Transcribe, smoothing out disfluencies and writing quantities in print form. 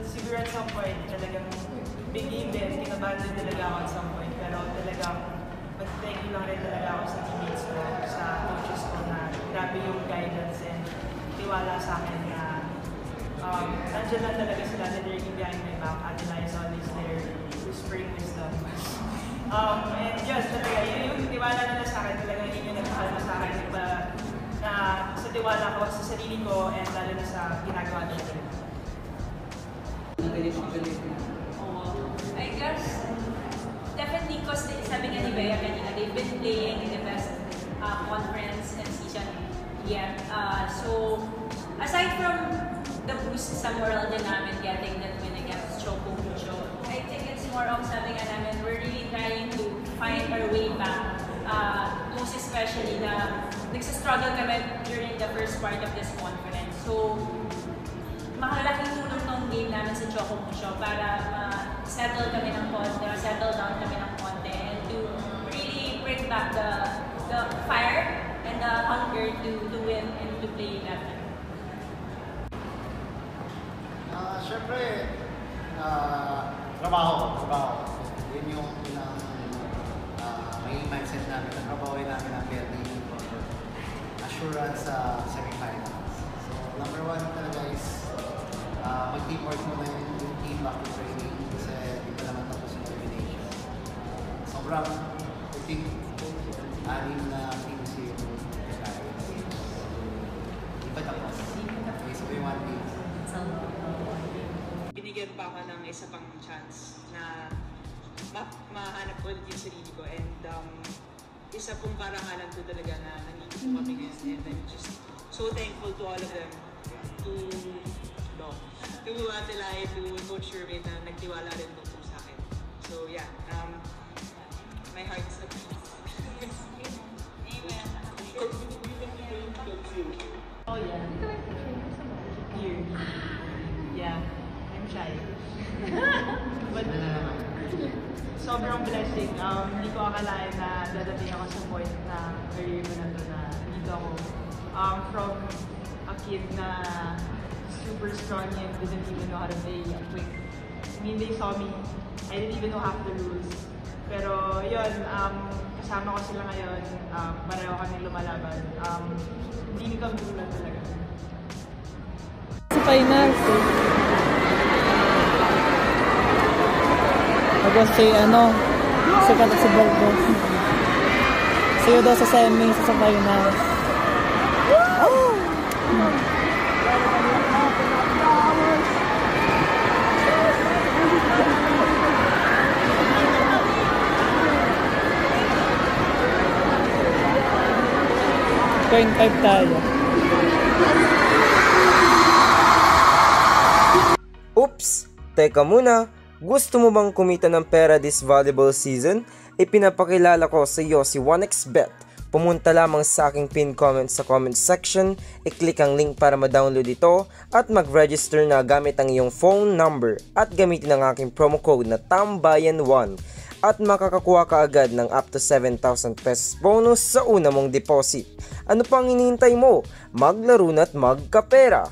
siguro at some point, talagang bigay din, kinabahan din talaga ako at some point. Pero talagang, mag-thank you lang rin talaga ako sa teammates ko, sa coaches ko na grabe yung guidance and tiwala sa akin na nandiyan lang talaga sila na lurking behind my back. Adela is always there, whispering wisdom. And yun, talaga, yung tiwala nila sa akin, talaga yun yung nagpakalma sa akin na sa tiwala ko, sa sarili ko, and lalo na sa ginagawa nila. I guess, definitely because sabi nga ni Bea kanina, they've been playing in the best conference and season yet. So, aside from the boost sa moral din namin getting that win against Choco Mucho, I think it's more of sabi nga namin, we're really trying to find our way back. Most especially na nagsastruggle kami during the first part of this conference. So, mahalaking tulong tong game namin sa Choco Mucho para settle kami ng konti, settle down kami ng konti, and to really bring back the fire and the hunger to win and to play better. Siyempre, trabaho. Yun yung may mindset namin. Trabahoin namin ang building for assurance sa semifinals. So, number one talaga is mag-teamwork muna yung team back to training kasi di pa naman tapos yung elimination. Sobrang, I think, anim na teams yung kakain. Di pa tapos. Okay, so we want teams. Binigyan pa ako ng isa pang chance na mahanap ulit yung sarili ko, and isa pong karangalan ko talaga na nandito po kami ngayon, and I'm just so thankful to all of them, to Ate Lai, to Coach Sherwin na nagtiwala rin po sa akin. So yeah, my heart is at peace. Amen. Oh yeah. Here. Yeah. I'm shy. But sobrang blessing. Hindi ko akalain na dadating ako sa point na career ko na to na dito ako. From a kid na super strong and doesn't even know how to play a quick. I mean, they saw me. I didn't even know half the rules. Pero yun, kasama ko sila ngayon. Pareho kami lumalaban. Hindi kami tulad talaga. Sa finals Tapos si si Balbos. Sa'yo daw sa semis, sa finals. Oh! .5 tayo. Oops! Teka muna, gusto mo bang kumita ng pera this volleyball season? Ipinapakilala ko sa iyo si 1xBet. Pumunta lamang sa aking pin comment sa comment section, i-click ang link para ma-download ito at mag-register na gamit ang iyong phone number at gamitin ang aking promo code na TAMBAYAN1 at makakakuha ka agad ng up to 7,000 pesos bonus sa una mong deposit. Ano pang hinihintay mo? Maglaro na't magkapera!